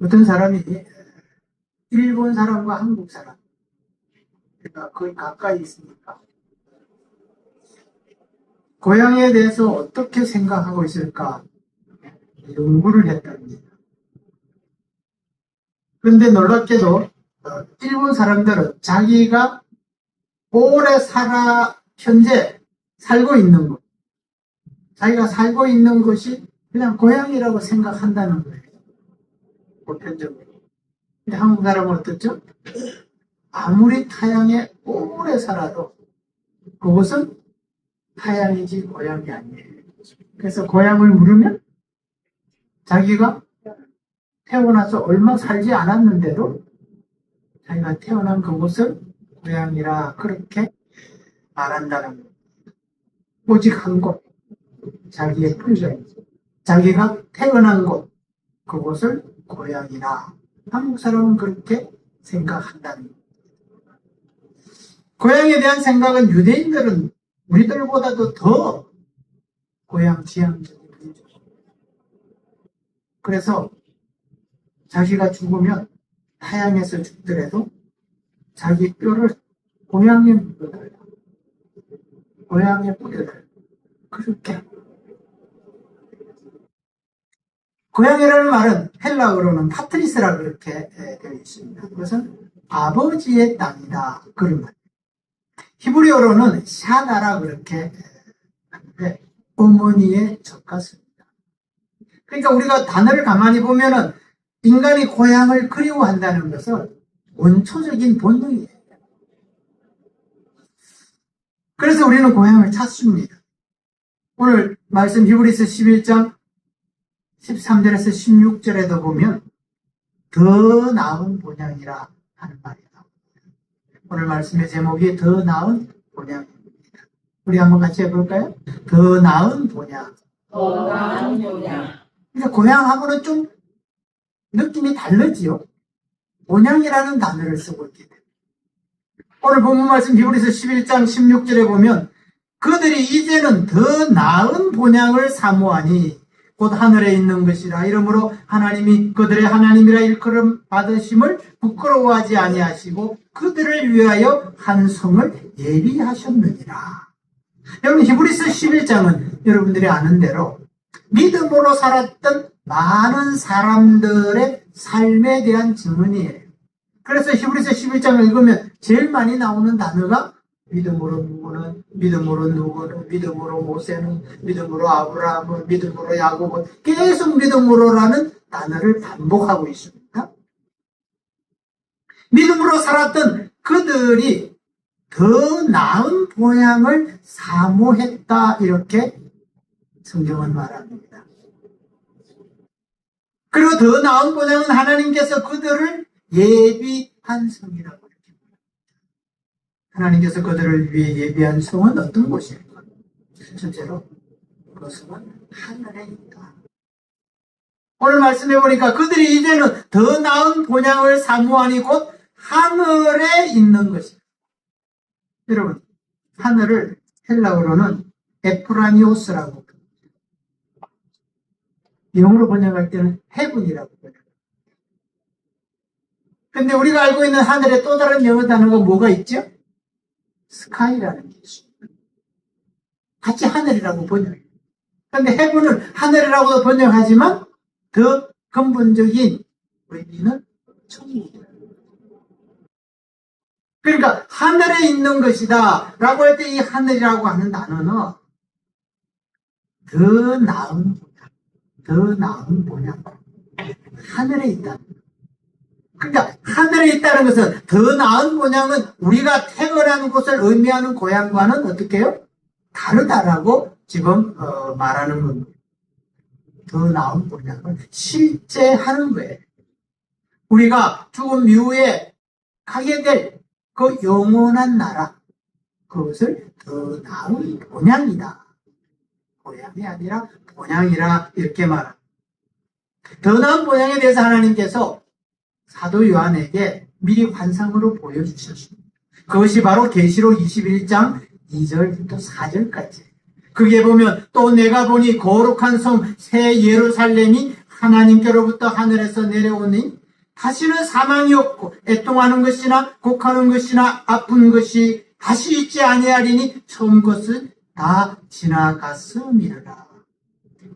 어떤 사람이 일본 사람과 한국 사람, 그러니까 거의 가까이 있으니까 고향에 대해서 어떻게 생각하고 있을까 연구를 했답니다. 그런데 놀랍게도 일본 사람들은 자기가 오래 현재 살고 있는 것, 자기가 살고 있는 것이 그냥 고향이라고 생각한다는 거예요. 보편적으로. 근데 한국 사람은 어떻죠? 아무리 타향에 오래 살아도 그것은 타향이지 고향이 아니에요. 그래서 고향을 물으면 자기가 태어나서 얼마 살지 않았는데도 자기가 태어난 그곳을 고향이라 그렇게 말한다는 거예요. 오직 한 곳, 자기의 풍경, 자기가 태어난 곳, 그곳을 고향이라 한국 사람은 그렇게 생각한다는 거예요. 고향에 대한 생각은 유대인들은 우리들보다도 더 고향 지향적인 분이죠. 그래서 자기가 죽으면 타향에서 죽더라도 자기 뼈를 고향에 묻어달라. 고향에 묻어달라. 그렇게. 고향이라는 말은 헬라어로는 파트리스라 그렇게 되어 있습니다. 그것은 아버지의 땅이다. 그런 말. 히브리어로는 샤나라 그렇게 하는데 어머니의 젖 같습니다. 그러니까 우리가 단어를 가만히 보면은 인간이 고향을 그리워한다는 것은 원초적인 본능이에요. 그래서 우리는 고향을 찾습니다. 오늘 말씀 히브리서 11장 13절에서 16절에도 보면 더 나은 본향이라 하는 말이 나옵니다. 오늘 말씀의 제목이 더 나은 본향입니다. 우리 한번 같이 해볼까요? 더 나은 본향. 더 나은 본향. 그러니까 고향하고는 좀 느낌이 다르지요. 본향이라는 단어를 쓰고 있게 됩니다. 오늘 본문 말씀 히브리서 11장 16절에 보면 그들이 이제는 더 나은 본향을 사모하니 곧 하늘에 있는 것이라. 이러므로 하나님이 그들의 하나님이라 일컬음 받으심을 부끄러워하지 아니하시고 그들을 위하여 한 성을 예비하셨느니라. 여러분 히브리서 11장은 여러분들이 아는 대로 믿음으로 살았던 많은 사람들의 삶에 대한 증언이에요. 그래서 히브리서 11장을 읽으면 제일 많이 나오는 단어가 믿음으로 누구는, 믿음으로 누구는, 믿음으로 모세는, 믿음으로 아브라함은, 믿음으로 야곱은, 계속 믿음으로라는 단어를 반복하고 있습니다. 믿음으로 살았던 그들이 더 나은 본향을 사모했다, 이렇게 성경은 말합니다. 그리고 더 나은 본향은 하나님께서 그들을 예비한 성이라고 이렇게 말합니다. 하나님께서 그들을 위해 예비한 성은 어떤 곳일까? 첫째로 그 성은 하늘에 있다. 오늘 말씀해 보니까 그들이 이제는 더 나은 본향을 사모하니 곧 하늘에 있는 것이다. 여러분, 하늘을 헬라어로는 에프라니오스라고 부릅니다. 영어로 번역할 때는 헤븐이라고 번역합니다. 근데 우리가 알고 있는 하늘에 또 다른 영어 단어가 뭐가 있죠? 스카이라는 게 있습니다. 같이 하늘이라고 번역해요. 근데 헤븐을 하늘이라고도 번역하지만 더 근본적인 의미는 천국이다. 그러니까 하늘에 있는 것이다 라고 할 때 이 하늘이라고 하는 단어는 더 나은 본향, 더 나은 본향, 하늘에 있다. 그러니까 하늘에 있다는 것은 더 나은 본향은 우리가 태어난 곳을 의미하는 고향과는 어떻게 해요? 다르다라고 지금 말하는 겁니다. 더 나은 본향을 실제 하는 거예요. 우리가 죽음 이후에 가게 될 그 영원한 나라, 그것을 더 나은 본향이다. 고향이 아니라 본향이라 이렇게 말합니다. 더 나은 본향에 대해서 하나님께서 사도 요한에게 미리 환상으로 보여주셨습니다. 그것이 바로 계시록 21장 2절부터 4절까지. 그게 보면 또 내가 보니 거룩한 성 새 예루살렘이 하나님께로부터 하늘에서 내려오니 다시는 사망이 없고 애통하는 것이나 곡하는 것이나 아픈 것이 다시 있지 아니하리니 처음 것은 다 지나갔음이라.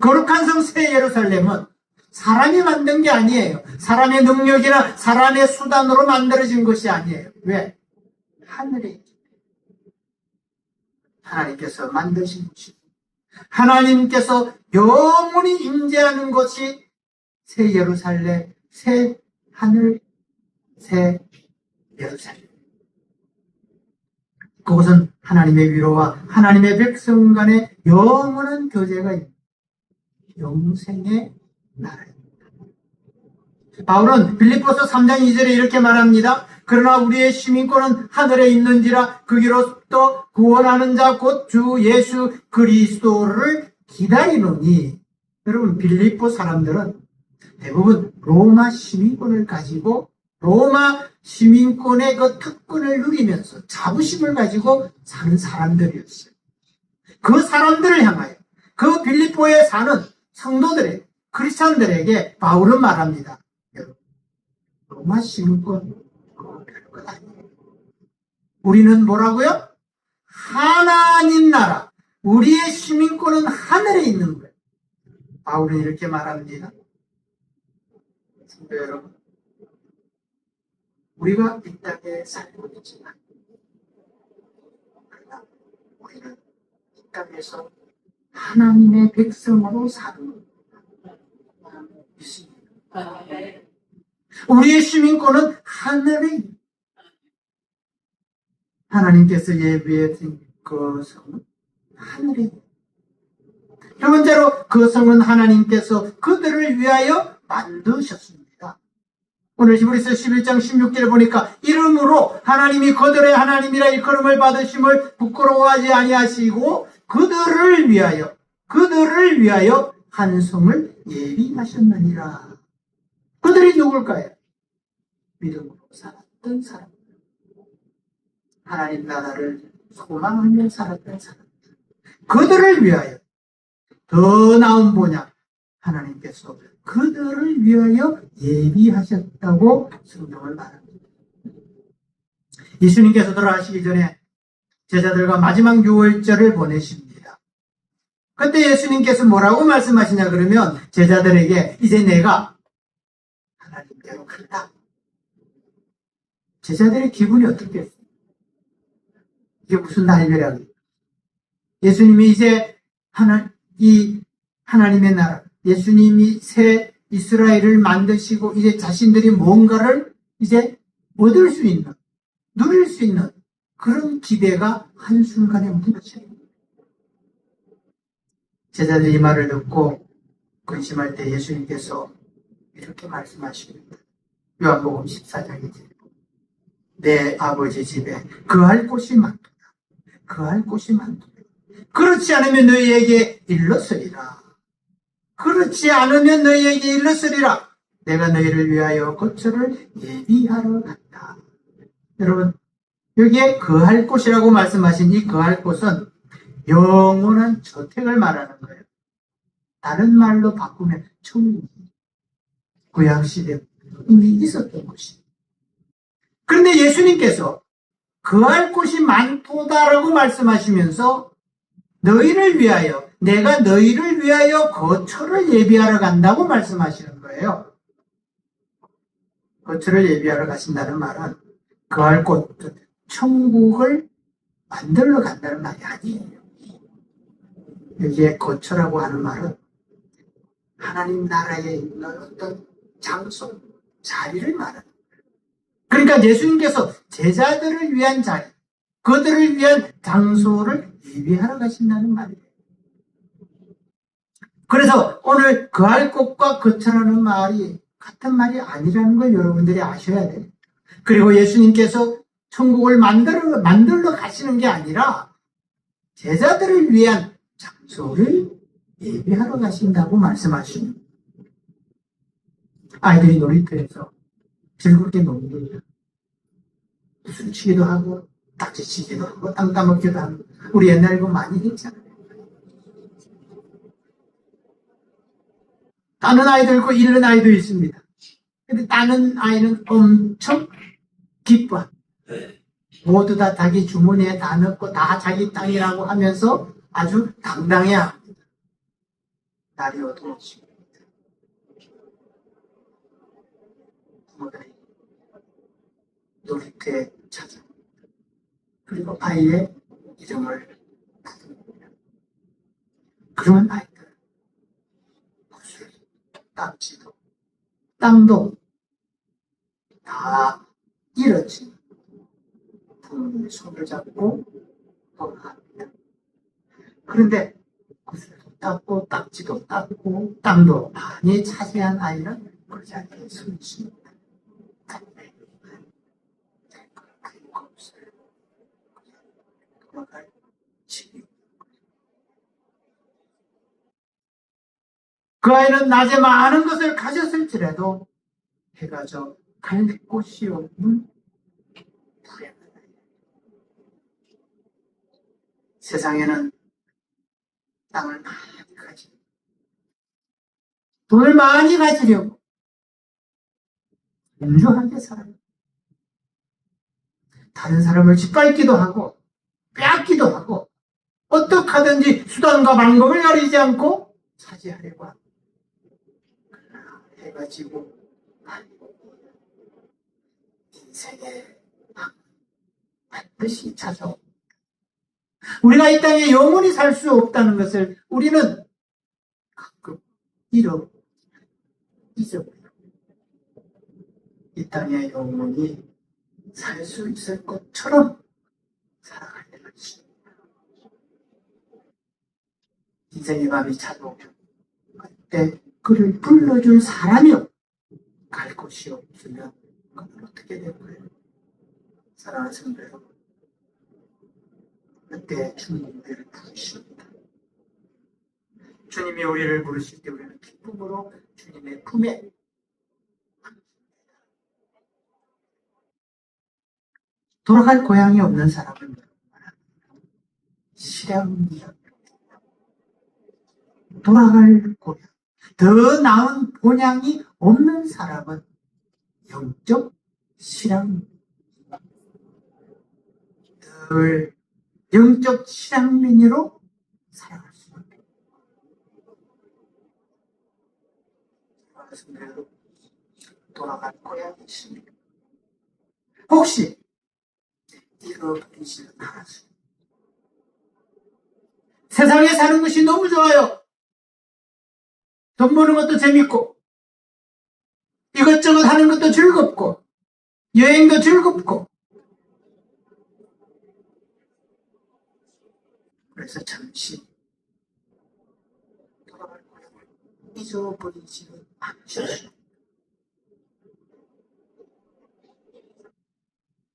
거룩한 성 새 예루살렘은 사람이 만든 게 아니에요. 사람의 능력이나 사람의 수단으로 만들어진 것이 아니에요. 왜? 하늘에 있기 때문에. 하나님께서 만드신 것이고 하나님께서 영원히 임재하는 것이 새 예루살렘, 새 하늘, 새 예루살렘. 그것은 하나님의 위로와 하나님의 백성 간의 영원한 교제가 있는 영생의 나라입니다. 바울은 빌립보서 3장 2절에 이렇게 말합니다. 그러나 우리의 시민권은 하늘에 있는지라 거기로부터 구원하는 자 곧 주 예수 그리스도를 기다리노니. 여러분, 빌립보 사람들은 대부분 로마 시민권을 가지고 로마 시민권의 그 특권을 누리면서 자부심을 가지고 사는 사람들이었어요. 그 사람들을 향하여 그 빌립보에 사는 성도들의 크리스찬들에게 바울은 말합니다. 여러분, 로마 시민권 별것 아니에요. 우리는 뭐라고요? 하나님 나라. 우리의 시민권은 하늘에 있는 거예요. 바울은 이렇게 말합니다. 성도 여러분, 우리가 이 땅에 살고 있지만 그러나 우리는 이 땅에서 하나님의 백성으로 사는 믿습니다. 우리의 시민권은 하늘에 있는 하나님께서 예비하신 그 성은 하늘에 있는 두 번째로 그 성은 하나님께서 그들을 위하여 만드셨습니다. 오늘 히브리서 11장 16절에 보니까 이름으로 하나님이 그들의 하나님이라 일컬음을 받으심을 부끄러워하지 아니하시고 그들을 위하여 한 성을 예비하셨느니라. 그들이 누굴까요? 믿음으로 살았던 사람들, 하나님 나라를 소망하며 살았던 사람들, 그들을 위하여 더 나은 본향 하나님께서 그들을 위하여 예비하셨다고 성경을 말합니다. 예수님께서 돌아가시기 전에 제자들과 마지막 유월절을 보내십니다. 그때 예수님께서 뭐라고 말씀하시냐 그러면 제자들에게 이제 내가 하나님께로 간다. 제자들의 기분이 어떻겠어요? 이게 무슨 날벼락이에요? 예수님이 이제 하나님의 나라, 예수님이 새 이스라엘을 만드시고 이제 자신들이 뭔가를 이제 얻을 수 있는, 누릴 수 있는 그런 기대가 한순간에 무너져요. 제자들이 이 말을 듣고 근심할 때 예수님께서 이렇게 말씀하십니다. 요한복음 14장이지. 내 아버지 집에 거할 곳이 많도다. 거할 곳이 많도다. 그렇지 않으면 너희에게 일렀으리라. 그렇지 않으면 너희에게 일렀으리라. 내가 너희를 위하여 거처를 예비하러 간다. 여러분, 여기에 거할 곳이라고 말씀하신 이 거할 곳은 영원한 저택을 말하는 거예요. 다른 말로 바꾸면 천국. 구약시대에 이미 있었던 곳이. 그런데 예수님께서 거할 곳이 많도다라고 말씀하시면서 너희를 위하여, 내가 너희를 위하여 거처를 예비하러 간다고 말씀하시는 거예요. 거처를 예비하러 가신다는 말은 거할 곳, 천국을 만들러 간다는 말이 아니에요. 여기에 거처라고 하는 말은 하나님 나라에 있는 어떤 장소, 자리를 말하는 거예요. 그러니까 예수님께서 제자들을 위한 자리, 그들을 위한 장소를 예비하러 가신다는 말이에요. 그래서 오늘 거할 곳과 거처라는 말이 같은 말이 아니라는 걸 여러분들이 아셔야 돼요. 그리고 예수님께서 천국을 만들러 가시는 게 아니라 제자들을 위한 장소를 예비하러 가신다고 말씀하십니다. 아이들이 놀이터에서 즐겁게 놉니다. 숨치기도 하고 딱지치기도 하고 땅 따먹기도 하고 우리 옛날에 그거 많이 했잖아요. 따는 아이도 있고 잃는 아이도 있습니다. 근데 따는 아이는 엄청 기뻐합니다. 모두 다 자기 주머니에 다 넣고 다 자기 땅이라고 하면서 아주 당당해야 합니다. 날이 어두워지고 부모들이 놀이터에 찾아옵니다. 그리고 아이의 이름을 부릅니다. 그러면 아이들은 무술, 딱지도, 땅도 다 잃었지. 부모님의 손을 잡고 돌아갑니다. 그런데 구슬도 닦고 딱지도 닦고 땅도 많이 차지한 아이는 그 자리에 서 있습니다. 그리고 없어요. 돌아갈 집이. 그 아이는 낮에 많은 것을 가졌을지라도 해가 져 갈 곳이 없는 불행한 아이. 세상에는 땅을 많이 가지고 돈을 많이 가지려고 분주하게 살아요. 다른 사람을 짓밟기도 하고 빼앗기도 하고 어떻게 하든지 수단과 방법을 가리지 않고 차지하려고 합니다. 해가지고 인생의 반드시 찾아옵니다. 우리가 이 땅에 영원히 살 수 없다는 것을 우리는 가끔 잊어버려요. 이 땅에 영원히 살 수 있을 것처럼 살아갈 때가 있습니다. 인생의 밤이 찾아오면 그때 그를 불러줄 사람이 갈 곳이 없으면 그는 어떻게 될까요? 사랑하는 성도 여러분, 그때 주님이 우리를 부르십니다. 주님이 우리를 부르실 때 우리는 기쁨으로 주님의 품에 돌아갈 고향이 없는 사람은 실향이야. 돌아갈 고향, 더 나은 본향이 없는 사람은 영적 실향. 늘 영적 실향민으로 살아갈 수밖에 없습니다. 돌아갈 고향이 있습니다. 혹시 잃어버리지는 않았어요. 세상에 사는 것이 너무 좋아요. 돈 버는 것도 재밌고 이것저것 하는 것도 즐겁고 여행도 즐겁고 그래서 잠시 돌아갈 고향을 잊어버리지는 않으셨어요.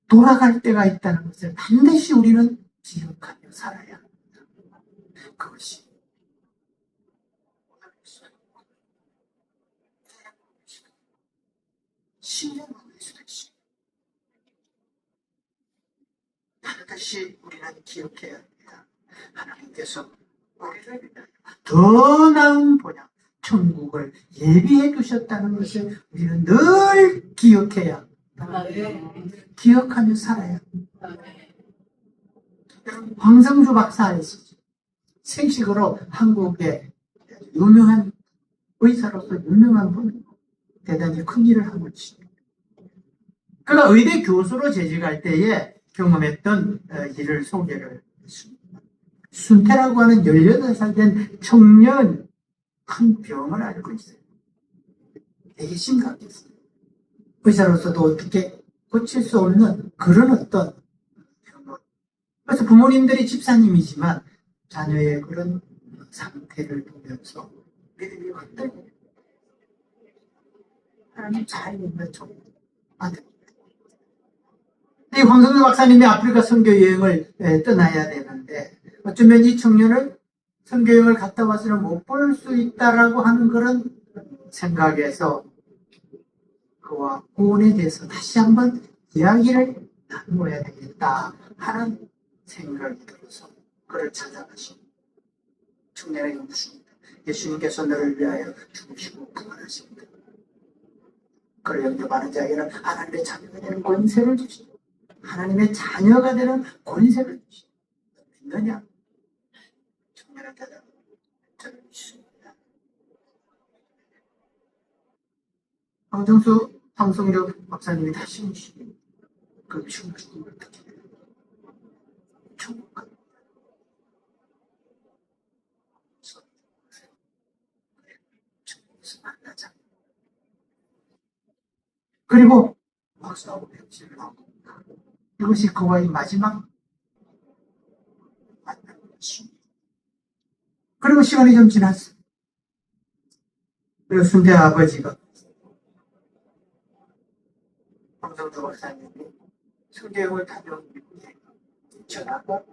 돌아갈 때가 있다는 것을 반드시 우리는 기억하며 살아야 합니다. 그것이 신령한 수도 있습니다. 반드시 우리는 기억해야 합니다. 하나님께서 우리를 위하여 더 나은 본향, 천국을 예비해 두셨다는 것을 우리는 늘 기억해야 합니다. 기억하며 살아야 합니다. 여러분, 황성주 박사 아시죠? 생식으로 한국의 유명한 의사로서 유명한 분, 대단히 큰 일을 하고 있습니다. 그가 의대 교수로 재직할 때에 경험했던 일을 소개를 했습니다. 순태라고 하는 18살 된 청년 큰 병을 앓고 있어요. 되게 심각했어요. 의사로서도 어떻게 고칠 수 없는 그런 어떤 병을. 그래서 부모님들이 집사님이지만 자녀의 그런 상태를 보면서 믿음이 흔들려요. 하나님 잘 믿는 종 아들. 이 황성주 박사님이 아프리카 선교 여행을 떠나야 되는데 어쩌면 이 청년을 선교 여행을 갔다 와서는 못 볼 수 있다라고 하는 그런 생각에서 그와 구원에 대해서 다시 한번 이야기를 나누어야 되겠다 하는 생각이 들어서 그를 찾아가신 청년에게 묻습니다. 예수님께서 너를 위하여 죽으시고 부활하십니다. 그를 영접하는 자에게는 하나님의 자녀가 되는 권세를 주시고 하나님의 자녀가 되는 권세를 주시고 믿느냐? 청년한 대답은 저는 믿습니다. 황정수 황성조 박사님이 다시 오시니 그 죽음을 듣게 돼요. 천국 갑니다. 천국에서 만나자. 그리고 박수하고 백지를 하고 이것이 그와의 마지막 만남이었습니다. 그리고 시간이 좀 지났어요. 그리고 순대 아버지가 황성조 박사님이 순대역을 다녀온 이후에 전화가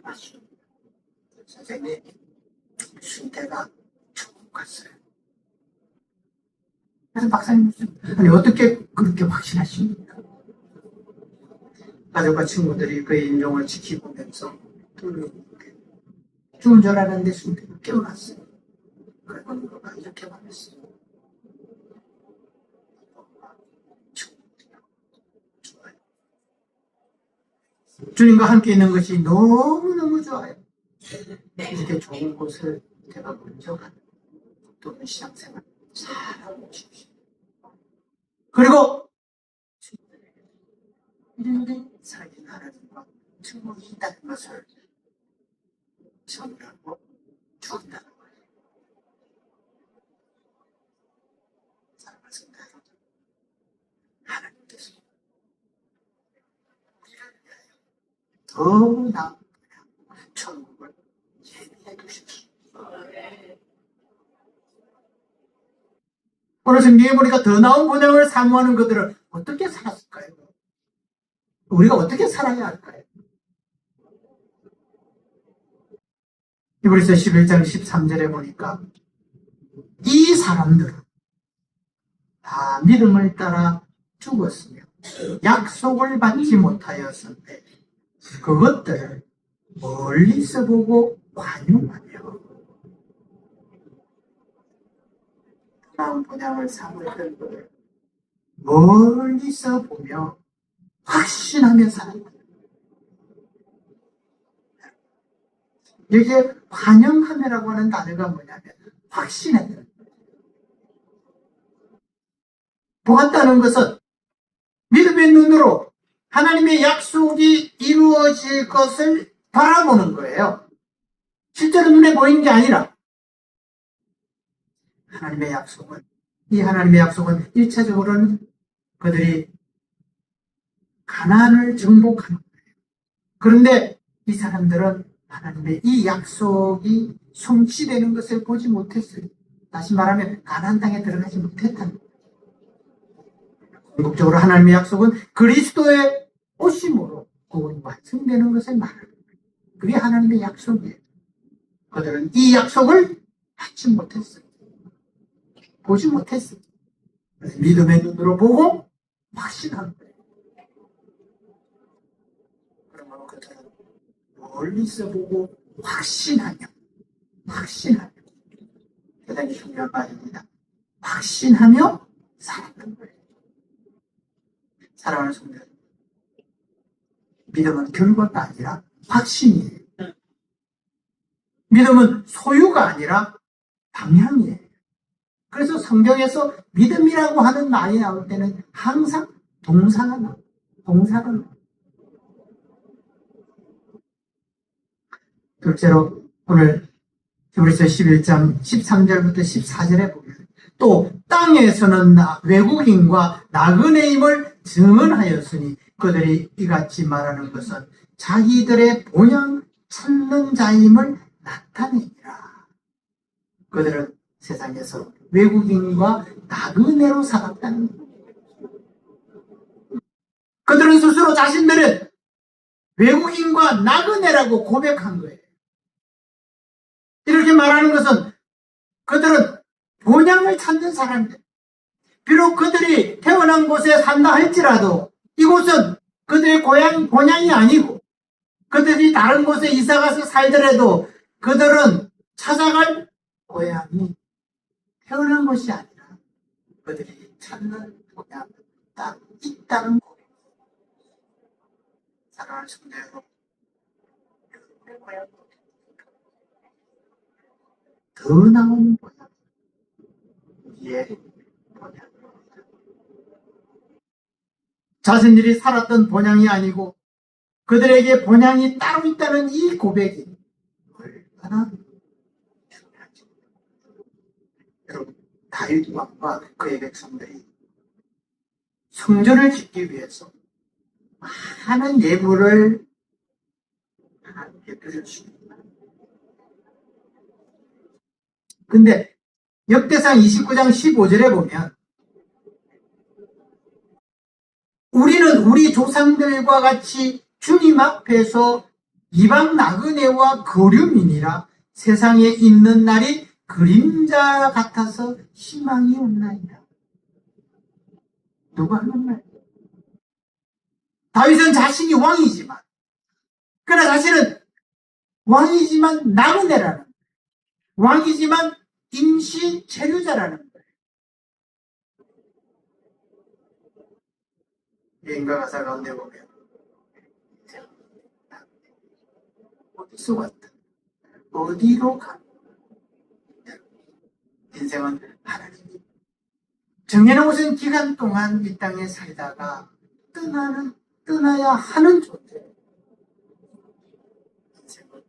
왔습니다. 선생님, 순대가 천국 갔어요. 그래서 박사님, 아니 어떻게 그렇게 확신하십니까? 가족과 친구들이 그의 인종을 지키보면서 죽은 줄 알았는데 순대가 깨어났어요. 그리고 누가 이렇게 말했어요. 주님과 함께 있는 것이 너무너무 좋아요. 이렇게 좋은 곳을 제가 먼저 가는 또는 신앙생활 살아보십시오. 그리고 이런데 살아계신 하나님과 증거이 있다는 것을 전하고 죽는다는 거예요. 사랑하는 여러분, 하나님께서 우리를 위하여 더 나은 천국을 예비해 두셨습니다. 오늘 성경에 보니까 더 나은 본향을 사모하는 그들은 어떻게 살았을까요? 우리가 어떻게 살아야 할까요? 히브리서 11장 13절에 보니까 이 사람들은 다 믿음을 따라 죽었으며 약속을 받지 못하였는데 그것들을 멀리서 보고 관용하며 다음 본향을 삼으던 것을 멀리서 보며 확신하며 살았다. 여기에 관용하며라고 하는 단어가 뭐냐면 확신했다. 보았다는 것은 믿음의 눈으로 하나님의 약속이 이루어질 것을 바라보는 거예요. 실제로 눈에 보이는 게 아니라 이 하나님의 약속은 1차적으로는 그들이 가나안을 정복하는 거예요. 그런데 이 사람들은 하나님의 이 약속이 성취되는 것을 보지 못했어요. 다시 말하면 가나안 땅에 들어가지 못했다는 거예요. 궁극적으로 하나님의 약속은 그리스도의 오심으로 곧 완성되는 것을 말하는 거예요. 그게 하나님의 약속이에요. 그들은 이 약속을 받지 못했어요. 보지 못했어요. 믿음의 눈으로 보고 확신한 거예요. 그러므로 그들은 멀리서 보고 확신하며 대단히 중요한 말입니다. 확신하며 살았던 거예요. 사랑하는 성도 여러분, 믿음은 결과가 아니라 확신이에요. 믿음은 소유가 아니라 방향이에요. 그래서 성경에서 믿음이라고 하는 말이 나올 때는 항상 동사가 나와요. 둘째로 오늘 히브리서 11장 13절부터 14절에 보면 또 땅에서는 외국인과 나그네임을 증언하였으니 그들이 이같이 말하는 것은 자기들의 본향 찾는 자임을 나타내니라. 그들은 세상에서 외국인과 나그네로 살았다는 거예요. 그들은 스스로 자신들은 외국인과 나그네라고 고백한 거예요. 이렇게 말하는 것은 그들은 본향을 찾는 사람들. 비록 그들이 태어난 곳에 산다 할지라도 이곳은 그들의 고향 본향이 아니고 그들이 다른 곳에 이사가서 살더라도 그들은 찾아갈 고향이 태어난 것이 아니라 그들이 찾는 고향은 딱 있다는 고백. 사랑하는 성도 여러분, 여러분의 고향 더 나은 고향, 우리의 고향. 자신들이 살았던 본향이 아니고 그들에게 본향이 따로 있다는 이 고백이 얼마나 중요한지. 여러분, 다윗 왕과 그의 백성들이 성전을 짓기 위해서 많은 예물을 하나님께 드렸습니다. 근데 역대상 29장 15절에 보면 우리는 우리 조상들과 같이 주님 앞에서 이방 나그네와 거류민이라 세상에 있는 날이 그림자 같아서 희망이 없나이다. 누가 하는 말? 다윗은 자신이 왕이지만, 그러나 자신은 왕이지만 나그네라는, 왕이지만 임시 체류자라는 거예요. 여인과 가사 가운데 보면 어디서 왔다, 어디로 가? 인생은 하나님이 정해놓으신 기간 동안 이 땅에 살다가 떠나야 하는 존재. 인생은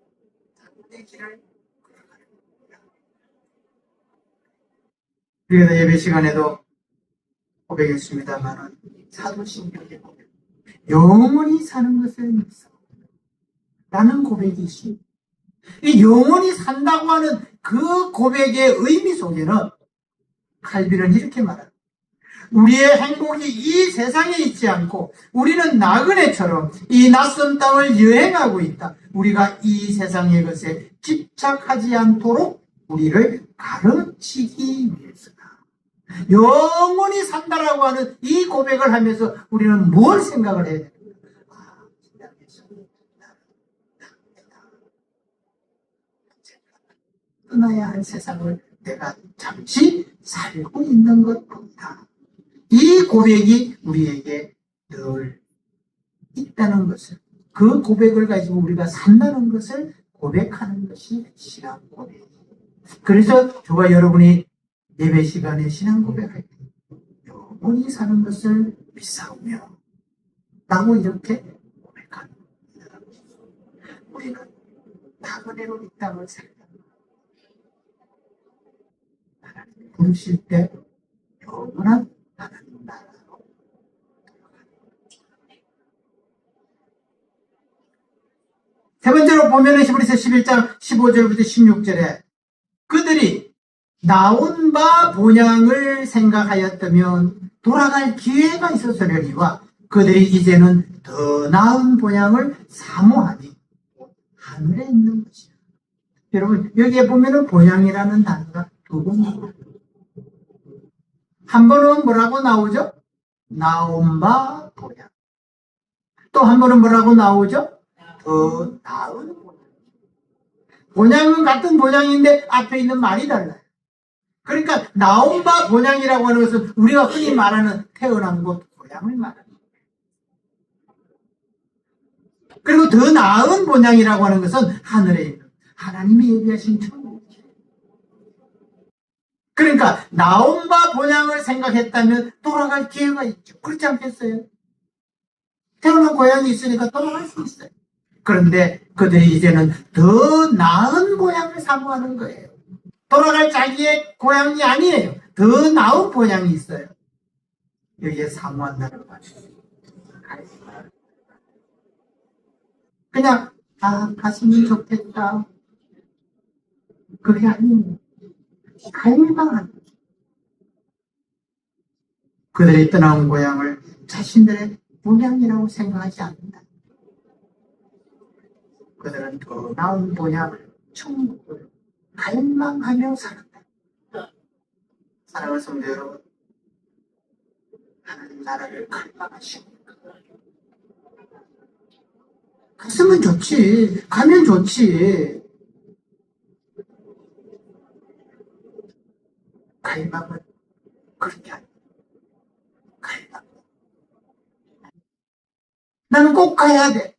당의 길을 걸어가는 겁니다. 그래서 예배 시간에도 고백했습니다만은 사도신경에 보면 영원히 사는 것을 믿사오라는 고백이 있습니다. 이 영원히 산다고 하는 그 고백의 의미 속에는 칼빈은 이렇게 말합니다. 우리의 행복이 이 세상에 있지 않고 우리는 나그네처럼 이 낯선 땅을 여행하고 있다. 우리가 이 세상의 것에 집착하지 않도록 우리를 가르치기 위해서다. 영원히 산다라고 하는 이 고백을 하면서 우리는 뭘 생각을 해야 됩니까? 떠나야 할 세상을 내가 잠시 살고 있는 것뿐이다. 이 고백이 우리에게 늘 있다는 것을, 그 고백을 가지고 우리가 산다는 것을 고백하는 것이 신앙 고백이에요. 그래서 저와 여러분이 예배 시간에 신앙 고백할 때 영원히 사는 것을 믿사오며 라고 이렇게 고백합니다. 우리는 나그네로 이 땅을 살다 하나님 부르실 때 영원한 하나님 나라로 세 번째로 보면은 히브리서 11장 15절부터 16절에 그들이 나온 바 본향을 생각하였다면 돌아갈 기회가 있었으려니와 그들이 이제는 더 나은 본향을 사모하니 하늘에 있는 것이야. 여러분, 여기에 보면은 본향이라는 단어가 두 번 나와요. 한 번은 뭐라고 나오죠? 나온 바 본향. 또 한 번은 뭐라고 나오죠? 더 나은 본향. 본향은 같은 본향인데 앞에 있는 말이 달라요. 그러니까 나온 바 본향이라고 하는 것은 우리가 흔히 말하는 태어난 곳 본향을 말하는 거예요. 그리고 더 나은 본향이라고 하는 것은 하늘에 있는 하나님이 예비하신 천국이죠. 그러니까 나온 바 본향을 생각했다면 돌아갈 기회가 있죠. 그렇지 않겠어요? 태어난 고향이 있으니까 돌아갈 수 있어요. 그런데 그들이 이제는 더 나은 고향을 사모하는 거예요. 돌아갈 자기의 고향이 아니에요. 더 나은 고향이 있어요. 여기에 사모한다는 말이에요. 그냥 갔으면 좋겠다. 그게 아니에요. 갈망하는 거죠. 그들이 떠나온 고향을 자신들의 본향이라고 생각하지 않는다. 그들은 더 나은 본향을, 천국을 갈망하며 살았다. 사랑하는 성도 여러분, 하나님 나라를 갈망하십니까? 갔으면 좋지, 가면 좋지. 갈망은 그렇게 아니에요. 갈망. 나는 꼭 가야 돼.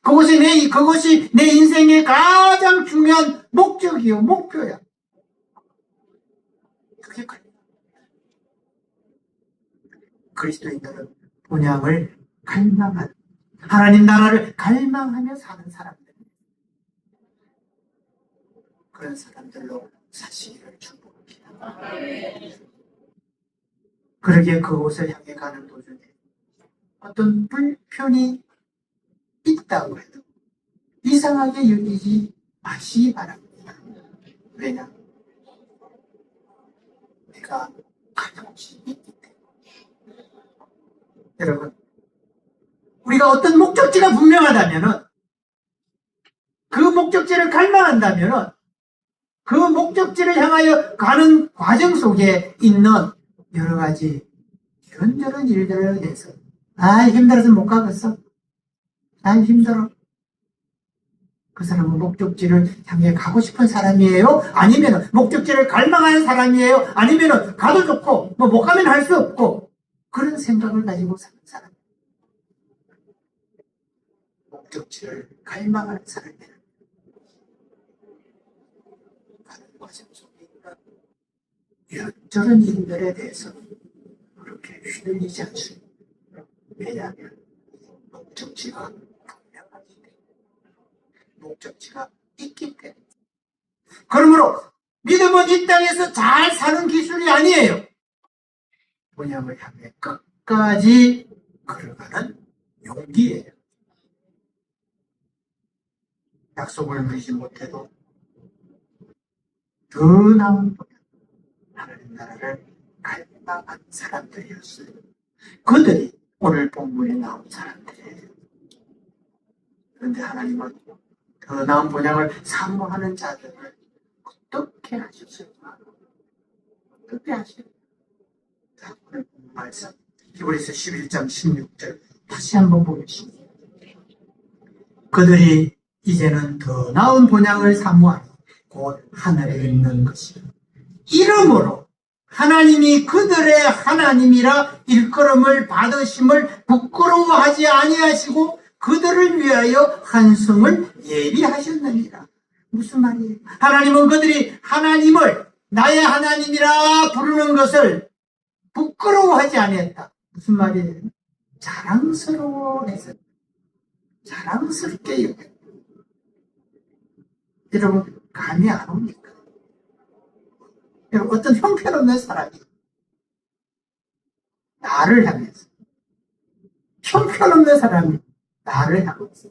그것이 내 인생의 가장 중요한 목적이요, 목표야. 그게 갈망. 그리스도인들은 본향을 갈망하는, 하나님 나라를 갈망하며 사는 사람들. 그런 사람들로 사시기를 축복합니다. 그러기에 그곳을 향해 가는 도중에 어떤 불편이 있다고 해도 이상하게 여기지 마시기 바랍니다. 왜냐? 내가 가는 곳이 있기 때문에. 여러분, 우리가 어떤 목적지가 분명하다면은, 그 목적지를 갈망한다면은, 그 목적지를 향하여 가는 과정 속에 있는 여러 가지 이런저런 일들에 대해서, 힘들어서 못 가겠어. 힘들어. 그 사람은 목적지를 향해 가고 싶은 사람이에요? 아니면 목적지를 갈망하는 사람이에요? 아니면 가도 좋고 못 가면 할 수 없고 그런 생각을 가지고 사는 사람. 목적지를 갈망하는 사람이에요. 가는 과정 속에 이런저런 일들에 대해서 그렇게 휘둘리지 않습니다. 왜냐하면 목적지가 분명하기 때문에, 목적지가 있기 때문에. 그러므로 믿음은 이 땅에서 잘 사는 기술이 아니에요. 본향을 향해 끝까지 걸어가는 용기예요. 약속을 누리지 못해도 더 나은 본향, 하나님 나라를 갈망한 사람들이었어요. 그들이 오늘 본문에 나온 사람들이에요. 그런데 하나님은 더 나은 본향을 사모하는 자들을 어떻게 하셨을까? 어떻게 하셨을까? 자, 오늘 본 말씀 히브리서 11장 16절 다시 한번 보겠습니다. 그들이 이제는 더 나은 본향을 사모하니 곧 하늘에 있는 것이요, 이러므로 하나님이 그들의 하나님이라 일컬음을 받으심을 부끄러워하지 아니하시고 그들을 위하여 한 성을 예비하셨느니라. 무슨 말이에요? 하나님은 그들이 하나님을 나의 하나님이라 부르는 것을 부끄러워하지 아니했다. 무슨 말이에요? 자랑스러워해서, 자랑스럽게 여겼다. 여러분, 감이 안 옵니까? 여러분, 어떤 형편없는 사람이 나를 향해서, 형편없는 사람이 나를 향해서,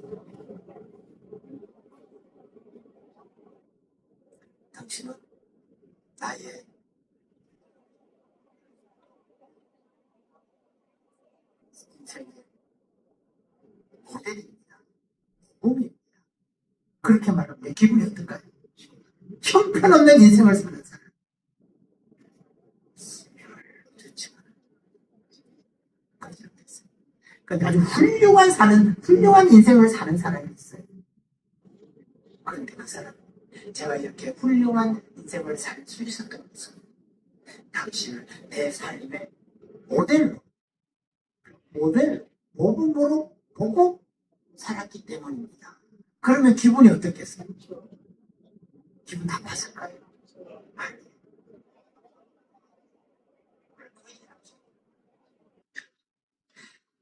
당신은 나의 인생의 모델입니다. 몸입니다. 그렇게 말하면 내 기분이 어떨까요? 형편없는 인생을 사는 사람. 그런데 아주 훌륭한 인생을 사는 사람이 있어요. 그런데 그 사람, 제가 이렇게 훌륭한 인생을 살 수 있었던 것은 당신을 내 삶의 모범으로 보고 살았기 때문입니다. 그러면 기분이 어떻겠어요? 기분 나빴을까요? 아니.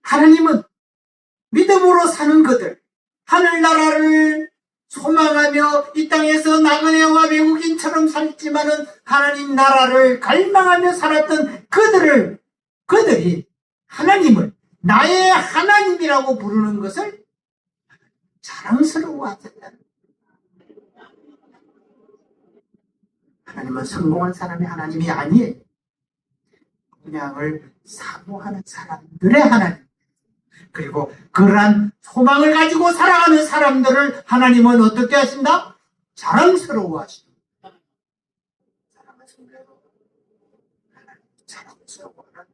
하나님은 믿음으로 사는 그들, 하늘나라를 소망하며 이 땅에서 나그네와 외국인처럼 살지만은 하나님 나라를 갈망하며 살았던 그들이 하나님을 나의 하나님이라고 부르는 것을 자랑스러워하셨다. 하나님은 성공한 사람이 하나님이 아니에요. 본향을 사모하는 사람들의 하나님. 그리고 그러한 소망을 가지고 살아가는 사람들을 하나님은 어떻게 하신다? 자랑스러워하신다. 사랑을 성대로 하나님 자랑스러워하는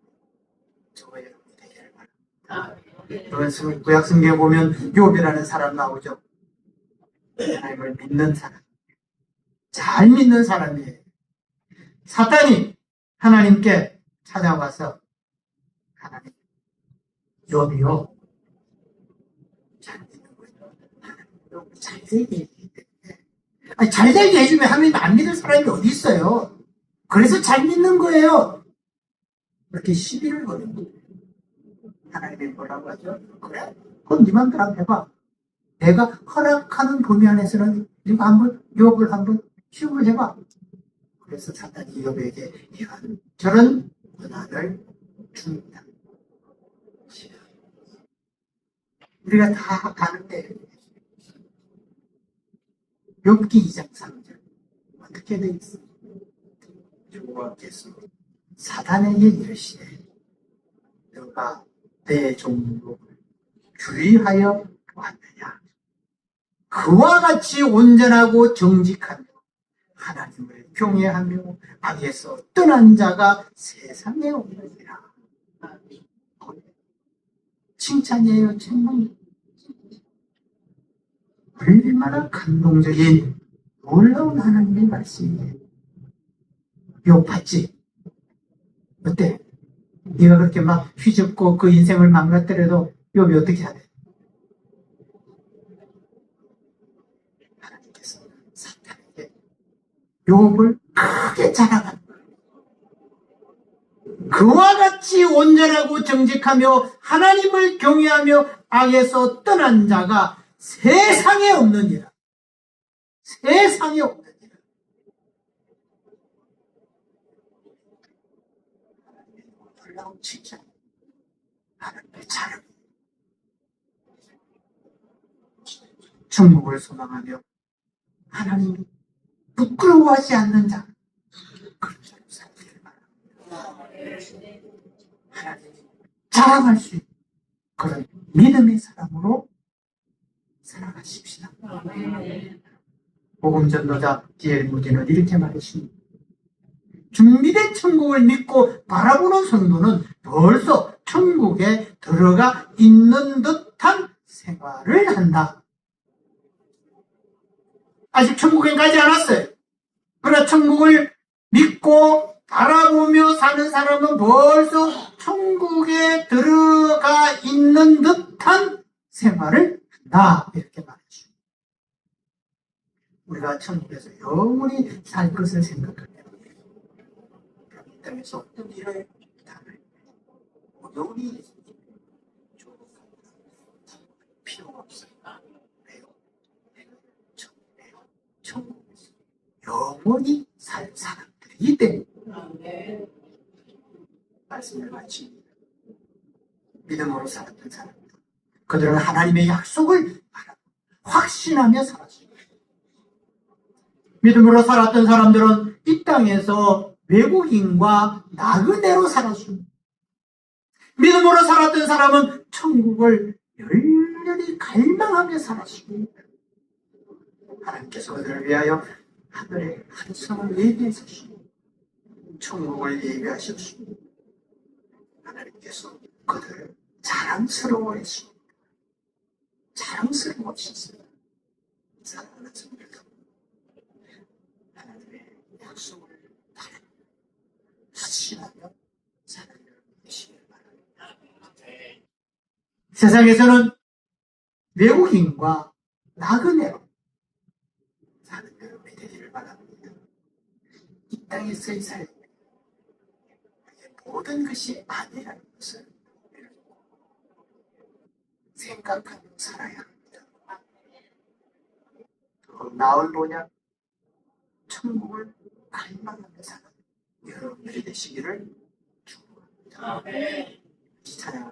저와 여러분이 되기를 바랍니다. 구약 성경에 보면 욥이라는 사람 나오죠. 하나님을 믿는 사람, 잘 믿는 사람이에요. 사탄이 하나님께 찾아와서 하나님, 욥이요, 잘 믿는 거예요. 하나님, 잘 되게 해주기 때문에. 아니, 잘 되게 해주면 하나님 안 믿을 사람이 어디 있어요? 그래서 잘 믿는 거예요. 그렇게 시비를 거는 거예요. 하나님이 뭐라고 하죠? 그래? 그럼 네 맘대로 한번 해봐. 내가 허락하는 범위 안에서는 이거 한번 욥을 한번 시험을 해봐. 그래서 사탄이 욥에게 이런 저런 권한을 줍니다. 우리가 다 아는데 욥기 2장 3절 어떻게 되어 있어? 여호와께서 사단에게 이르시되 너가 내 종을 주의하여 보았느냐? 그와 같이 온전하고 정직하며 하나님을 경외하며 악에서 떠난 자가 세상에 없느니라. 칭찬이에요, 칭찬. 얼마나 감동적인 놀라운 하나님의 말씀이에요. 욥 봤지? 어때? 네가 그렇게 막 휘젓고 그 인생을 망가뜨려도 욥이 어떻게 해야 돼? 하나님께서 사탄에게 욥을 크게 자랑한 거예요. 그와 같이 온전하고 정직하며 하나님을 경외하며 악에서 떠난 자가 세상에 없느니라. 세상에 없느니라. 놀라운 칭찬. 하나님의 자랑. 천국을 소망하며 하나님 부끄러워하지 않는 자. 그런 자로 살기를 바랍니다. 하나님 자랑할 수 있는 그런 믿음의 사람으로 살아가십시다. 복음 전도자 D.L. 무디는 이렇게 말했습니다. 준비된 천국을 믿고 바라보는 성도는 벌써 천국에 들어가 있는 듯한 생활을 한다. 아직 천국에 가지 않았어요. 그러나 천국을 믿고 바라보며 사는 사람은 벌써 천국에 들어가 있는 듯한 생활을 한다. 이렇게 말했죠. 우리가 천국에서 영원히 살 것을 생각하면 이 땅에서 어떤 일을 당할 영원히 필요가 없어요. 왜요? 천국에서 영원히 살 사람들이기 때문에 말씀을 마칩니다. 믿음으로 살았던 사람들, 그들은 하나님의 약속을 확신하며 살았습니다. 믿음으로 살았던 사람들은 이 땅에서 외국인과 나그네로 살았습니다. 믿음으로 살았던 사람은 천국을 열렬히 갈망하며 살았습니다. 하나님께서 그들을 위하여 하늘의 한 성을 예비하셨습니다. 천국을 예비하셨습니다. 하나님께서 그들을 자랑스러워했습니다. 자랑스러워하셨습니다. 사랑하는 성도들, 하나님의 약속을 확신하며 살아가는 되시길 바랍니다. 세상에서는 외국인과 나그네로 사는 여러분이 되기를 바랍니다. 이 땅에서의 삶, 모든 것이 아니라는 것을 생각하며 살아야 합니다. 더 나을 보냐? 천국을 갈망하며 사는 여러분들이 되시기를 축복합니다. 찬양